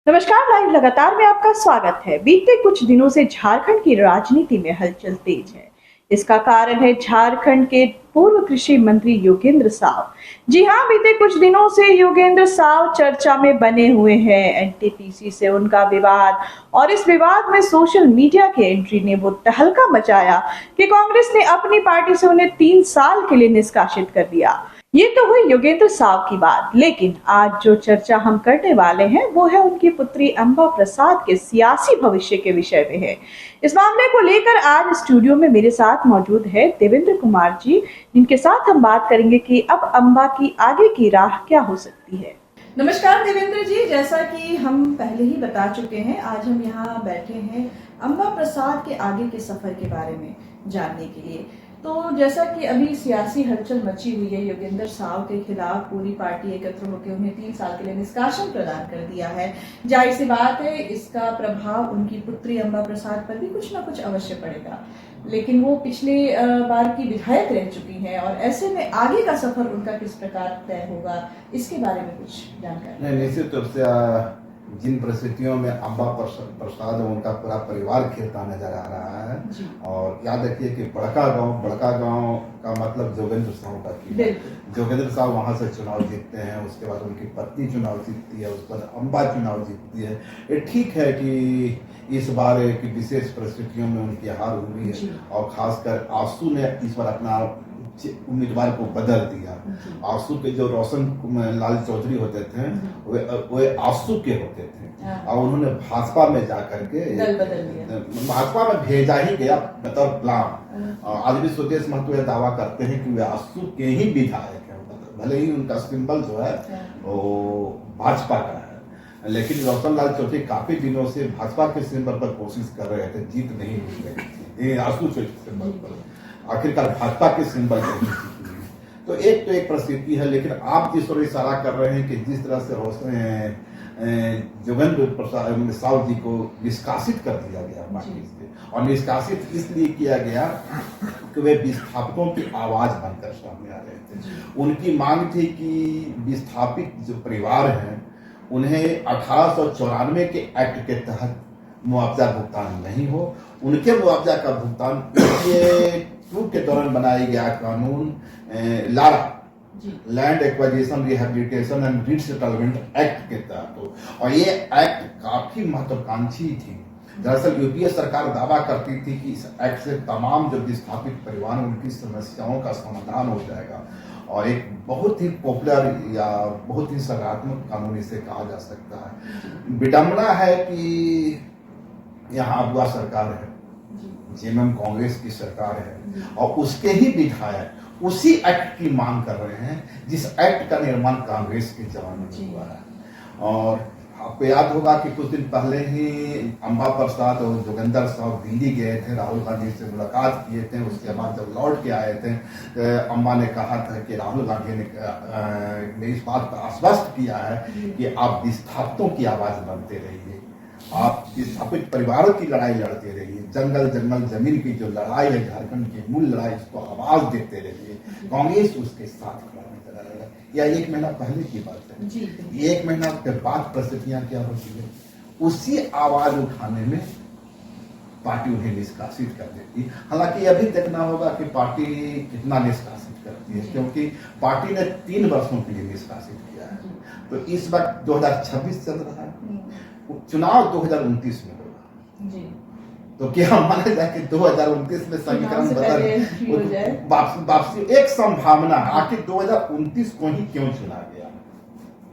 नमस्कार, लाइव लगातार में आपका स्वागत है। बीते कुछ दिनों से झारखंड की राजनीति में हलचल तेज है। इसका कारण है झारखंड के पूर्व कृषि मंत्री योगेंद्र साव। जी हां, बीते कुछ दिनों से योगेंद्र साव चर्चा में बने हुए हैं। एनटीपीसी से उनका विवाद और इस विवाद में सोशल मीडिया की एंट्री ने वो तहलका मचाया कि कांग्रेस ने अपनी पार्टी से उन्हें 3 साल के लिए निष्कासित कर दिया। ये तो हुई योगेंद्र साव की बात, लेकिन आज जो चर्चा हम करने वाले हैं वो है उनकी पुत्री अंबा प्रसाद के सियासी भविष्य के विषय में है। इस मामले को लेकर आज स्टूडियो में मेरे साथ मौजूद है देवेंद्र कुमार जी, जिनके साथ हम बात करेंगे कि अब अंबा की आगे की राह क्या हो सकती है। नमस्कार देवेंद्र जी, जैसा कि हम पहले ही बता चुके हैं, आज हम यहाँ बैठे हैं अंबा प्रसाद के आगे के सफर के बारे में जानने के लिए। तो जैसा कि अभी सियासी हलचल मची हुई है, योगेंद्र साव के खिलाफ पूरी पार्टी एकत्र होकर उन्हें 3 साल के लिए निष्कासन प्रदान कर दिया है। जाहिर सी बात है, इसका प्रभाव उनकी पुत्री अंबा प्रसाद पर भी कुछ ना कुछ अवश्य पड़ेगा, लेकिन वो पिछले बार की विधायक रह चुकी हैं और ऐसे में आगे का सफर उनका किस प्रकार तय होगा, इसके बारे में कुछ जानकारी। निश्चित रूप से जिन परिस्थितियों में अंबा प्रसाद और उनका पूरा परिवार खेलता नजर आ रहा है, और याद रखिए कि बड़का गांव का मतलब जोगेंद्र साहू का किला। जोगेंद्र साहू वहां से चुनाव जीतते हैं, उसके बाद उनकी पत्नी चुनाव जीतती है, उसके बाद अंबा चुनाव जीतती है। ये ठीक है कि इस बार की विशेष परिस्थितियों में उनकी हार हुई है, और खासकर आंसू ने इस बार अपना उम्मीदवार को बदल दिया। आंसू के जो रोशन लाल चौधरी होते थे वे आंसू के होते थे, और उन्होंने भाजपा में जाकर के दल बदल दिया। भाजपा में भेजा ही गया बतौर प्लान। आज भी स्वदेश महतो यह दावा करते हैं कि वे आंसू के ही विधायक है, भले ही उनका सिंबल जो है वो भाजपा का है, लेकिन रोशन लाल चौधरी काफी दिनों से भाजपा के सिंबल पर कोशिश कर रहे थे, जीत नहीं मिल रही थी आंसू के सिंबल पर। आखिरकार भाजपा के सिंबल तो एक परिस्थिति है, लेकिन आप जिस ओर इशारा कर रहे हैं कि जिस तरह से जोगेंद्र प्रसाद साव जी को निष्कासित कर दिया गया पार्टी से, और निष्कासित इसलिए किया गया कि वे विस्थापितों की आवाज बनकर सामने आ रहे थे। उनकी मांग थी कि विस्थापित जो परिवार हैं उन्हें 1894 के एक्ट के तहत मुआवजा भुगतान नहीं हो। उनके मुआवजा का भुगतान के दौरान बनाया गया कानून Lara, land acquisition rehabilitation and resettlement act के तहत हो, और ये एक्ट काफी महत्वाकांक्षी थी। दरअसल यूपीए सरकार दावा करती थी कि इस एक्ट से तमाम जो विस्थापित परिवार उनकी समस्याओं का समाधान हो जाएगा, और एक बहुत ही पॉपुलर या बहुत ही सकारात्मक कानून इसे कहा जा सकता है। विडंबना है कि यहाँ अगुआ सरकार है, जेएमएम कांग्रेस की सरकार है, और उसके ही विधायक उसी एक्ट की मांग कर रहे हैं जिस एक्ट का निर्माण कांग्रेस के जमाने में हुआ है। और आपको याद होगा कि कुछ दिन पहले ही अंबा प्रसाद और जोगेंद्र साव दिल्ली गए थे, राहुल गांधी से मुलाकात किए थे। उसके बाद जब लौट के आए थे, अंबा ने कहा था कि राहुल गांधी ने इस बात का आश्वस्त किया है कि आप विस्थापितों की आवाज बनते रहिए, आप विस्थापित परिवारों की लड़ाई लड़ते रहिए, जंगल जमीन की जो लड़ाई है, झारखंड की मूल लड़ाई, इसको आवाज देते रहिए। कांग्रेस उसके साथ खड़ा नजर आएगा। यह 1 महीना पहले की बात है। 1 महीना के बाद परिस्थितियां क्या होती है, उसी आवाज उठाने में पार्टी उन्हें निष्कासित कर देती। हालांकि यह भी देखना होगा कि पार्टी कितना निष्कासित करती है, क्योंकि पार्टी ने 3 वर्षों के लिए निष्कासित किया है। तो इस वक्त 2026 चल रहा है, चुनाव 2029 में होगा, तो क्या माना जाए कि 2029 में समीकरण बदल वापसी एक संभावना। आखिर 2029 को ही क्यों चुना गया,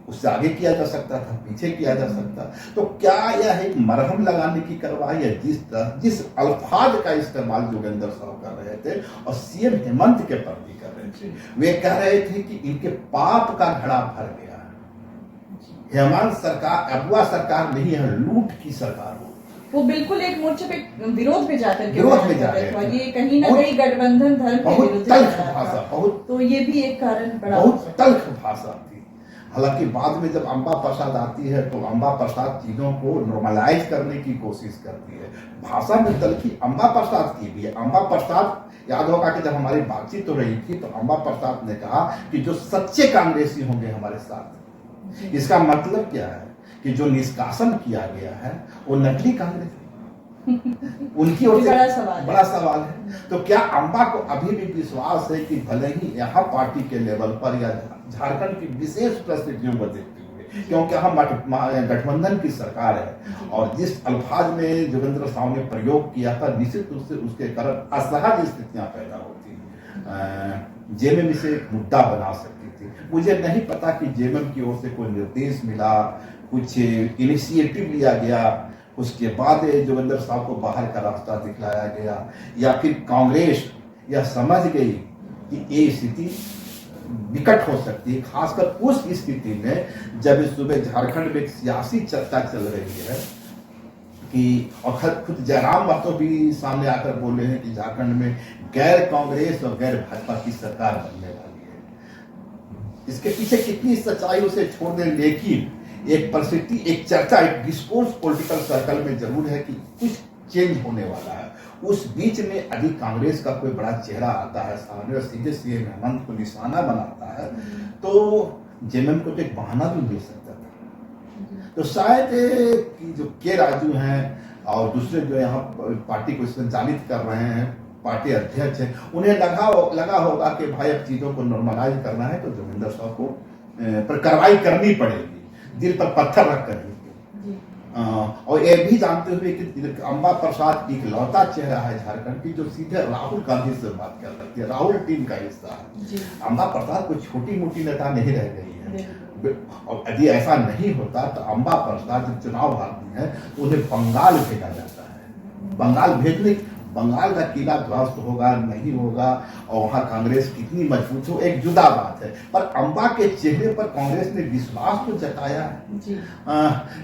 उससे आगे किया जा सकता था, पीछे किया जा सकता। तो क्या यह एक मरहम लगाने की कार्रवाई है? जिस अल्फाज का इस्तेमाल जोगेंद्र साव कर रहे थे और सीएम हेमंत के प्रति कर रहे थे, वे कह रहे थे कि इनके पाप का घड़ा भर गया, हेमंत सरकार अगुआ सरकार नहीं है, लूट की सरकार हो। वो बिल्कुल एक मोर्चे पे विरोध में जाकर ये कहीं ना कहीं गठबंधन धर्म के विरुद्ध भाषा, बहुत तो ये भी एक कारण बड़ा, बहुत तल्ख भाषा थी। हालांकि बाद में जब अंबा प्रसाद आती है तो अंबा प्रसाद चीजों को नॉर्मलाइज करने की कोशिश करती है। भाषा में तल्खी अंबा प्रसाद की भी है। अंबा प्रसाद, याद होगा कि जब हमारी बातचीत हो रही थी तो अंबा प्रसाद ने कहा कि जो सच्चे कांग्रेसी होंगे हमारे साथ, इसका मतलब क्या है कि जो निष्कासन किया गया है वो नकली कांग्रेस है। उनकी ओर से बड़ा सवाल है। तो क्या अम्बा को अभी भी विश्वास है कि भले ही यहाँ पार्टी के लेवल पर या झारखंड की विशेष परिस्थितियों को देखते हुए, क्योंकि हम गठबंधन की सरकार है और जिस अल्फाज में जोगेंद्र साहु ने प्रयोग किया था, निश्चित रूप से उसके कारण असहज स्थितियां पैदा होती, जेएमएम इसे एक मुद्दा बना सकती थी। मुझे नहीं पता कि जेएमएम की ओर से कोई निर्देश मिला, कुछ इनिशिएटिव लिया गया, उसके बाद जोगेंद्र साहब को बाहर का रास्ता दिखलाया गया, या फिर कांग्रेस यह समझ गई कि ये स्थिति विकट हो सकती है, खासकर उस स्थिति में जब इस सुबह झारखंड में एक सियासी चर्चा चल रही है कि और खुद जयराम महतो भी सामने आकर बोले हैं कि झारखंड में गैर कांग्रेस और गैर भाजपा की सरकार बनने वाली है। इसके पीछे कितनी सच्चाई उसे छोड़ दें, लेकिन एक परिस्थिति, एक चर्चा, एक डिस्कोर्स पॉलिटिकल सर्कल में जरूर है कि कुछ चेंज होने वाला है। उस बीच में यदि कांग्रेस का कोई बड़ा चेहरा आता है सामने और सीधे सीएम हेमंत को निशाना बनाता है, तो जेएमएम को तो एक बहाना भी मिल सकता था। तो शायद कि जो के राजू हैं और दूसरे जो यहाँ पार्टी को संचालित कर रहे हैं, पार्टी अध्यक्ष हैं, उन्हें लगा होगा कि भाई अब चीजों को नॉर्मलाइज करना है तो जोगेंद्र साहु को पर कार्रवाई करनी पड़ेगी, दिल पर पत्थर रख कर। और ये भी जानते हुए कि अम्बा प्रसाद इकलौता चेहरा है झारखंड की जो सीधे राहुल गांधी से बात कर सकती है, राहुल टीम का हिस्सा है। अम्बा प्रसाद कोई छोटी मोटी नेता नहीं रह गई है, और यदि ऐसा नहीं होता तो अम्बा प्रसाद जब चुनाव हारती है तो उन्हें बंगाल भेजा जाता है। बंगाल भेजने, बंगाल का किला ध्वस्त होगा नहीं होगा और वहां कांग्रेस कितनी मजबूत हो एक जुदा बात है, पर अम्बा के चेहरे पर कांग्रेस ने विश्वास तो जताया है।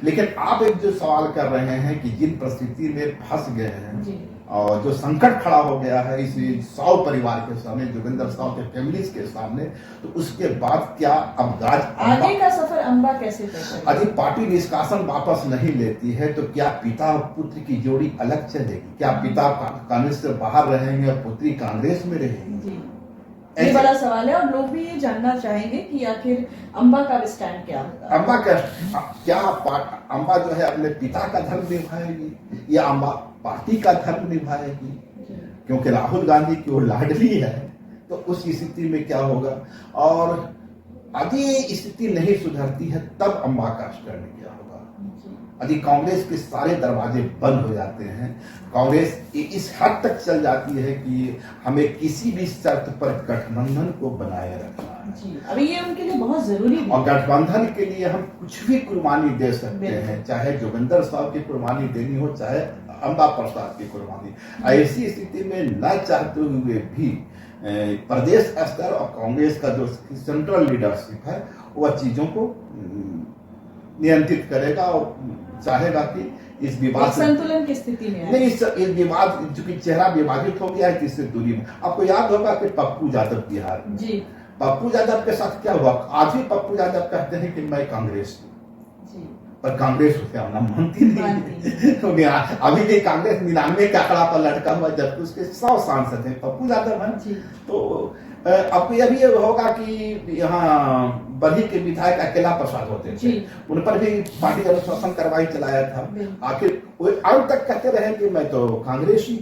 लेकिन आप एक जो सवाल कर रहे हैं कि जिन परिस्थिति में फंस गए हैं और जो संकट खड़ा हो गया है इस साहु परिवार के सामने, जोगेंद्र साहु के फैमिलीज के सामने, तो उसके बाद क्या अब आगे का सफर अम्बा कैसे तय करेगी? यदि पार्टी निष्कासन वापस नहीं लेती है तो क्या पिता और पुत्र की जोड़ी अलग चलेगी? क्या पिता कांग्रेस से बाहर रहेंगे और पुत्री कांग्रेस में रहेगी? ये बड़ा सवाल है और लोग भी ये जानना चाहेंगे कि आखिर अम्बा का स्टैंड क्या होगा। अम्बा का क्या अम्बा जो है अपने पिता का धर्म निभाएगी या अम्बा पार्टी का धर्म निभाएगी? क्योंकि राहुल गांधी की वो लाडली है, तो उस स्थिति में क्या होगा? और यदि स्थिति नहीं सुधरती है तब अम्बा का स्टैंड क्या होगा? यदि कांग्रेस के सारे दरवाजे बंद हो जाते हैं, कांग्रेस इस हद तक चल जाती है कि हमें किसी भी शर्त पर गठबंधन को बनाए रखना है। अभी ये उनके लिए बहुत जरूरी है और गठबंधन के लिए हम कुछ भी कुर्बानी दे सकते हैं, चाहे जोगेंद्र साहु की कुर्बानी देनी हो, चाहे अम्बा प्रसाद की कुर्बानी। ऐसी स्थिति में न चाहते हुए भी प्रदेश स्तर और कांग्रेस का जो सेंट्रल लीडरशिप है वह चीजों को नियंत्रित करेगा और चाहेगा कि इस विवाद संतुलन की स्थिति में नहीं, इस विवाद चूंकि चेहरा विभाजित हो गया है, इससे दूरी में। आपको याद होगा कि पप्पू यादव बिहार में, पप्पू यादव के साथ क्या हुआ? आज भी पप्पू यादव कहते हैं कि मैं कांग्रेस हूँ, पर कांग्रेस उसके आना मानती नहीं। अभी भी कांग्रेस 99 के आंकड़ा पर लटका हुआ, जबकि उसके 100 सांसद हैं, पप्पू यादव हैं। तो आपको यह भी होगा कि यहाँ बरही के विधायक अकेला प्रसाद होते थे, उन पर भी पार्टी अनुशासन कार्रवाई चलाया था। आखिर वो अंत तक कहते रहे कि मैं तो कांग्रेसी।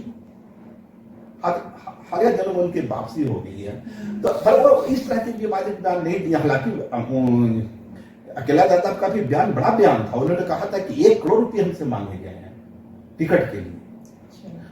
हर जन्म उनकी वापसी हो गई है, तो पर वो इस तरह के विवादित बयान नहीं दिया। हालांकि अकेला यादव का भी बयान बड़ा बयान था, उन्होंने कहा था कि 1 करोड़ रुपए हमसे मांगे गए हैं टिकट के लिए,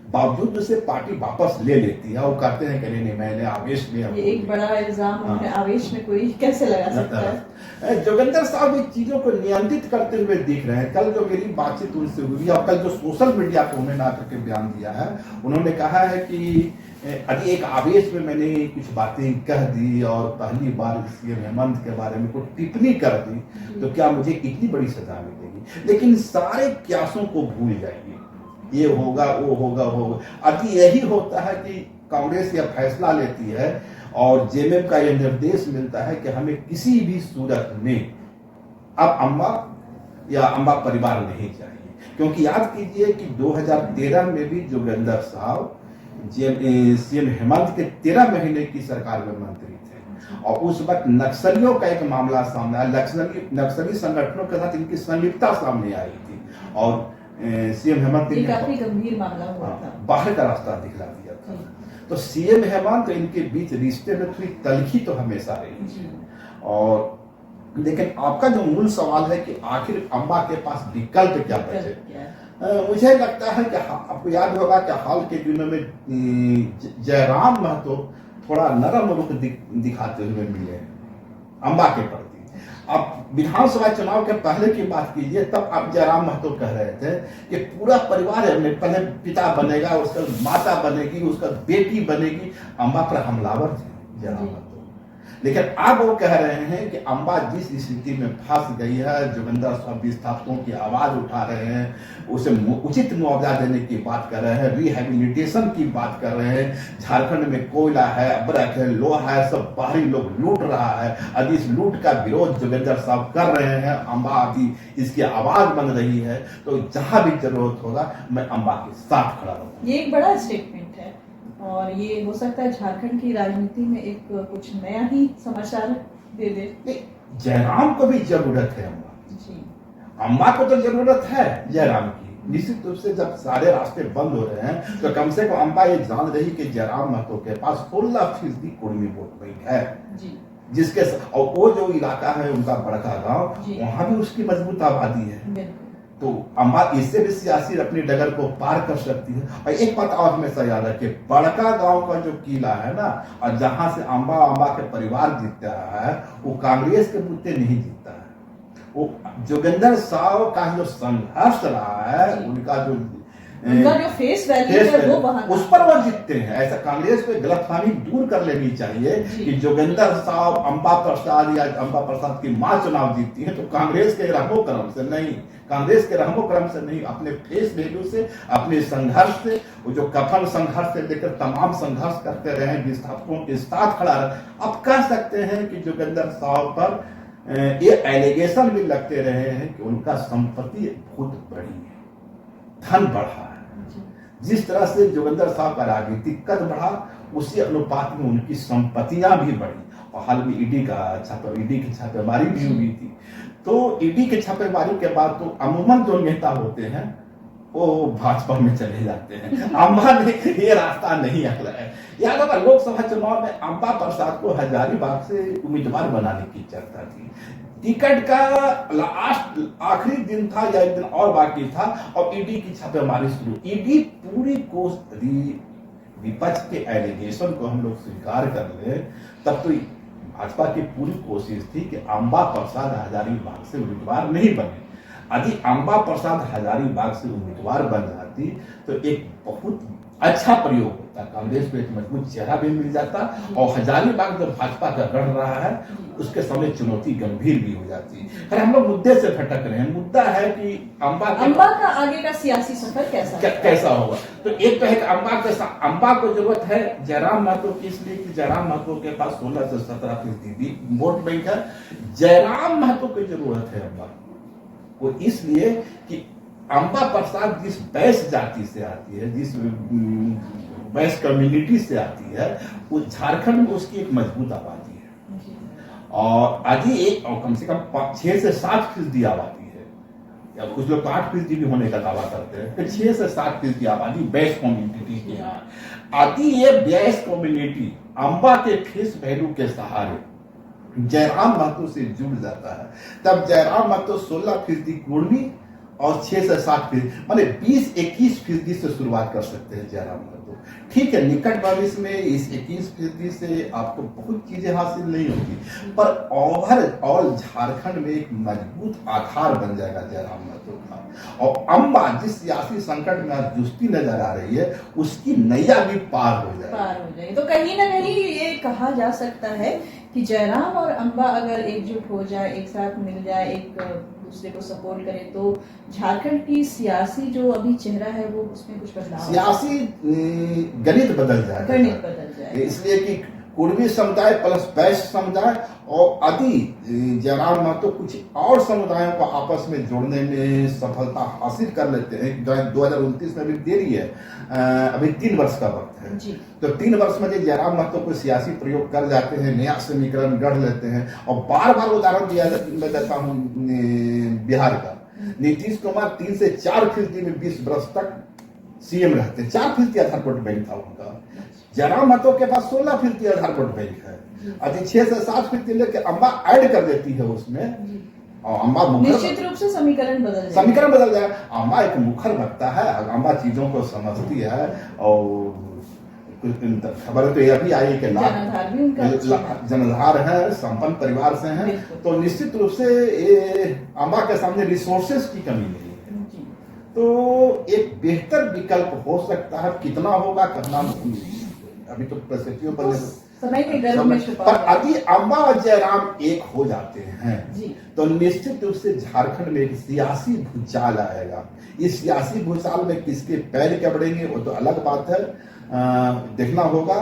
बावजूद उसे पार्टी वापस ले लेती है और कहते हैं कि नहीं मैंने आवेश में। ये एक बड़ा इल्जाम आवेश में कोई कैसे लगा सकता है? जोगेंद्र साहब इन चीजों को नियंत्रित करते हुए दिख रहे हैं। कल जो मेरी बातचीत उनसे हुई और कल जो सोशल मीडिया पर उन्होंने आकर के बयान दिया है, उन्होंने कहा है कि यदि एक आवेश में मैंने कुछ बातें कह दी और पहली बार सीएम हेमंत के बारे में कुछ टिप्पणी कर दी तो क्या मुझे इतनी बड़ी सजा मिलेगी? लेकिन सारे क्यासों को भूल जाइए, ये होगा वो होगा वो होगा। यदि यही होता है कि कांग्रेस यह फैसला लेती है और जेएमएम का यह निर्देश मिलता है कि हमें किसी भी सूरत में अब अम्बा या अम्बा परिवार नहीं चाहिए, क्योंकि याद कीजिए कि 2013 में भी जोगेंद्र साहु सीएम हेमंत के 13 महीने की सरकार में मंत्री थे। और उस वक्त नक्सलियों का एक मामला सामने आया, नक्सली संगठनों के साथ इनकी संलिप्तता सामने आई थी और सीएम हेमंत ये काफी गंभीर मामला हुआ था, बाहर का रास्ता दिखला दिया था। तो सीएम हेमंत इनके बीच रिश्ते में थोड़ी तलखी तो हमेशा रही। और लेकिन आपका जो मूल सवाल है कि आखिर अम्बा के पास विकल्प क्या बचे, मुझे लगता है कि आपको याद होगा कि हाल के दिनों में जयराम महतो थोड़ा नरम रुख दिखाते हुए मिले अम्बा के प्रति। अब विधानसभा चुनाव के पहले की बात कीजिए, तब आप जयराम महतो कह रहे थे कि पूरा परिवार है, पहले पिता बनेगा, उसका माता बनेगी, उसका बेटी बनेगी। अम्बा पर हमलावर थे जयराम महतो। लेकिन अब वो कह रहे हैं कि अम्बा जिस स्थिति में फंस गई है, जोगिंदर साहब विस्थापितों की आवाज उठा रहे हैं, उसे उचित मुआवजा देने की बात कर रहे हैं, रिहेबिलिटेशन की बात कर रहे हैं। झारखंड में कोयला है, अब्रक है, लोहा है, सब बाहरी लोग लूट रहा है। अभी इस लूट का विरोध जोगिंदर साहब कर रहे हैं, अम्बा अभी इसकी आवाज बन रही है। तो जहां भी जरूरत होगा मैं अम्बा के साथ खड़ा रहूंगा। ये एक बड़ा स्टेटमेंट है और ये हो सकता है झारखंड की राजनीति में एक कुछ नया ही समाचार दे दे। जयराम को भी जरूरत है अम्बा को तो जरूरत है जयराम की। निश्चित रूप से जब सारे रास्ते बंद हो रहे हैं तो कम से कम अम्बा ये जान रही कि जयराम महतो के पास 16% कुर्मी वोट बैंक है जिसके और वो जो इलाका है उनका बड़का गांव, वहां भी उसकी मजबूत आबादी है। तो अम्बा इससे भी सियासी अपनी डगर को पार कर सकती है। और एक बात और हमेशा याद रखिए, बड़का गांव का जो किला है ना, और जहां से अम्बा के परिवार जीतता है, वो कांग्रेस के मुद्दे नहीं जीतता है। वो जोगिंदर साहब का जो संघर्ष रहा है, उनका जो फेस वैल्यू है वो वहां उस पर वो जीतते हैं। ऐसा कांग्रेस को गलतफहमी दूर कर लेनी चाहिए कि जोगिंदर साहब अम्बा प्रसाद या अम्बा प्रसाद की मां चुनाव जीतती है तो कांग्रेस के रहमो करम से नहीं, कांग्रेस के रहमो करम से नहीं, अपने फेस वैल्यू से, अपने संघर्ष से, वो जो कफन संघर्ष से लेकर तमाम संघर्ष करते रहे, विस्थापकों के साथ खड़ा रहे। अब कह सकते हैं कि जोगिंदर साहब पर ये एलिगेशन भी लगते रहे हैं कि उनका संपत्ति बहुत बड़ी है, धन बढ़ा है। जिस तरह से जोगिंदर साहब का राजनीतिक कद बढ़ा, उसी अनुपात में उनकी संपत्तियां भी बढ़ी। और हाल में ईडी की छापेमारी भी हुई थी। तो ईडी की छापेमारी के बाद तो अमूमन जो नेता होते हैं वो भाजपा में चले जाते हैं। अम्बा ने ये रास्ता नहीं अपनाया है। याद होगा लोकसभा चुनाव में अम्बा प्रसाद को हजारीबाग से उम्मीदवार बनाने की चर्चा थी। टिकट का आखिरी दिन था या एक दिन और बाकी था और ईडी की छापेमारी शुरू। ईडी पूरी विपक्ष के एलिगेशन को हम लोग स्वीकार कर ले, तब तो भाजपा की पूरी कोशिश थी कि अम्बा प्रसाद हजारीबाग से उम्मीदवार नहीं बने। यदि अम्बा प्रसाद हजारीबाग से उम्मीदवार बन जाती तो एक बहुत अच्छा प्रयोग होता, कांग्रेस को एक मजबूत चेहरा भी मिल जाता और हजारीबाग जो भाजपा का गढ़ रहा है उसके सामने चुनौती गंभीर भी हो जाती है। हम लोग मुद्दे से भटक रहे हैं। मुद्दा है कि अम्बा का आगे का सियासी सफर कैसा होगा। तो एक तो है कि अम्बा को जरूरत है जयराम महतो की, इसलिए कि जयराम महतो के पास 16 से 17% वोट बैंक है। जयराम महतो की जरूरत है अम्बा को इसलिए कि अम्बा प्रसाद जिस बैस जाति से आती है, जिस बैस कम्युनिटी से आती है, वो झारखंड में उसकी एक मजबूत आबादी है। और आज एक कम से कम 6 से 7% आबादी है, या कुछ लोग 8% भी होने का दावा करते हैं। फिर 6 से 7% आबादी बैस कम्युनिटी की है। आदि ये बैस कम्युनिटी अम्बा के फेस वैल्यू के सहारे जयराम महतो से जुड़ जाता है, तब जयराम महतो 16% कुर्मी और 6 से 7% माने 20-21% से शुरुआत कर सकते हैं जयराम महतो। ठीक है, निकट भविष्य में इस 21% से आपको बहुत चीजें हासिल नहीं होगी, पर ओवरऑल झारखंड में एक मजबूत आधार बन जाएगा जयराम महतो का। और अम्बा जिस सियासी संकट में आज जूझती नजर आ रही है, उसकी नैया भी पार हो जाए। तो कहीं ना कहीं ये कहा जा सकता है कि जयराम और अम्बा अगर एकजुट हो जाए, एक साथ मिल जाए, एक दूसरे को सपोर्ट करे, तो झारखंड की सियासी जो अभी चेहरा है वो उसमें कुछ बदलाव, सियासी गणित बदल जाए। इसलिए इसलिए कि कुर्मी समुदाय प्लस वैश्य समुदाय और आदि जयराम महतो कुछ और समुदायों को आपस में जोड़ने में सफलता हासिल कर लेते हैं। 2029 में अभी देरी है, अभी 3 वर्ष का वक्त है जी। तो 3 वर्ष में जयराम महतो कोई सियासी प्रयोग कर जाते हैं, नया समीकरण गढ़ लेते हैं। और बार बार उदाहरण दिया मैं देता हूँ बिहार का, नीतीश कुमार 3 से 4% में 20 वर्ष तक सीएम रहते हैं, 4% आधार वोट बैंक था उनका। जयराम महतो के पास 16% आधार वोट बैंक है, अभी 6 से 7% लेके अम्बा ऐड कर देती है उसमें, और अम्बा निश्चित रूप से समीकरण बदल जाएगा। अम्बा एक मुखर वक्ता है, अम्बा चीजों को समझती है। और खबर तो यह भी आई कि जनाधार है, संपन्न परिवार से हैं, तो निश्चित रूप से अम्बा के सामने रिसोर्सेस की कमी नहीं है। तो एक बेहतर विकल्प हो सकता है, कितना होगा करना अभी तो परिस्थितियों पर समय के गर्भ में छुपा पर यदि अम्बा और जयराम एक हो जाते हैं तो निश्चित रूप से झारखंड में एक सियासी भूचाल आएगा। इस सियासी भूचाल में किसके पैर कबड़ेंगे वो तो अलग बात है, देखना होगा।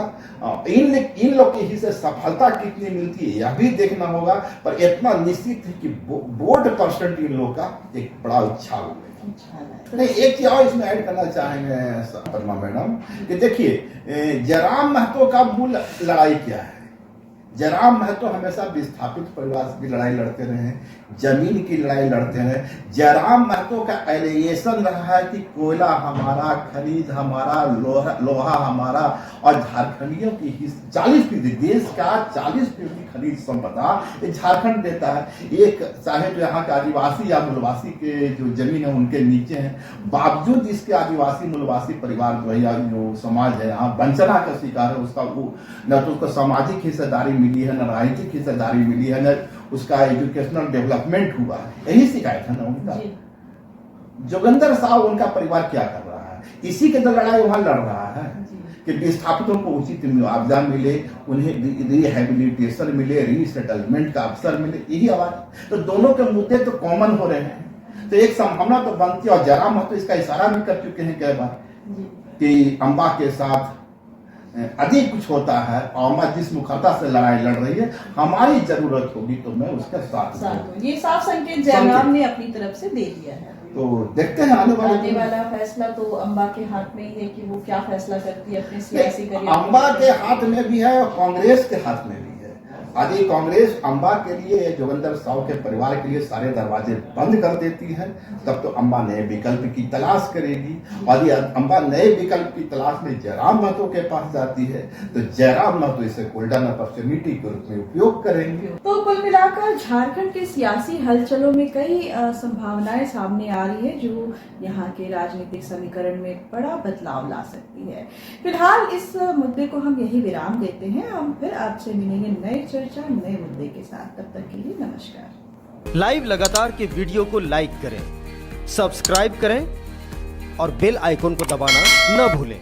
इन लोग की ही से सफलता कितनी मिलती है यह भी देखना होगा। पर इतना निश्चित है कि वोट परसेंट इन लोग का एक बड़ा उछाल है। नहीं, एक चीज और इसमें ऐड करना चाहेंगे परमा मैडम कि देखिए जयराम महतो का मूल लड़ाई क्या है। जयराम महतो हमेशा विस्थापित परिवार की लड़ाई लड़ते रहे, जमीन की लड़ाई लड़ते रहे। जयराम महतो का एलिगेशन रहा है कि कोयला हमारा, खनिज हमारा, लोहा हमारा, और झारखंडियों की 40% देश का 40% खनिज संपदा झारखंड देता है। एक चाहे जो यहाँ के आदिवासी या मूलवासी के जो जमीन है उनके नीचे है, बावजूद इसके आदिवासी मूलवासी परिवार जो है या जो समाज है यहाँ वंचना का शिकार है। उसका वो न तो उसको सामाजिक हिस्सेदारी मिली है, न राजनीतिक हिस्सेदारी मिली है, न उसका एजुकेशनल डेवलपमेंट हुआ है। यही शिकायत है ना उनका। जोगिंदर साहब उनका परिवार क्या कर रहा है, इसी के लड़ाई वहां लड़ रहा है कि विस्थापितों को उचित मुआवजा मिले, उन्हें रिहेबिलिटेशन मिले, रीसेटलमेंट का अवसर मिले, यही आवाज। तो दोनों के मुद्दे तो कॉमन हो रहे हैं, तो एक संभावना तो बनती है। और जयराम महतो इसका इशारा भी कर चुके हैं कई बार कि अम्बा के साथ अधिक कुछ होता है, और अम्बा जिस मुखरता से लड़ाई लड़ रही है, हमारी जरूरत होगी तो मैं उसके साथ। ये साफ संकेत जयराम ने अपनी तरफ से दे दिया है। तो देखते हैं आने वाला फैसला तो अम्बा के हाथ में ही है कि वो क्या फैसला करती है अपने सियासी करियर। अम्बा के हाथ में भी है और कांग्रेस के हाथ में भी है। यदि कांग्रेस अम्बा के लिए, जोगिंदर साहु के परिवार के लिए सारे दरवाजे बंद कर देती है, तब तो अम्बा नए विकल्प की तलाश करेगी। और यदि अम्बा नए विकल्प की तलाश में जयराम महतो के पास जाती है तो जयराम महतो इसे गोल्डन अपॉर्चुनिटी के रूप में उपयोग करेंगे। तो कुल मिलाकर झारखंड के सियासी हलचलों में कई संभावनाएं सामने आ रही है जो यहाँ के राजनीतिक समीकरण में बड़ा बदलाव ला सकती है। फिलहाल इस मुद्दे को हम यही विराम देते हैं। हम फिर आपसे मिलेंगे नए चर्चा नए मुद्दे के साथ। तब तक के लिए नमस्कार। लाइव लगातार के वीडियो को लाइक करें, सब्सक्राइब करें और बेल आइकन को दबाना न भूलें।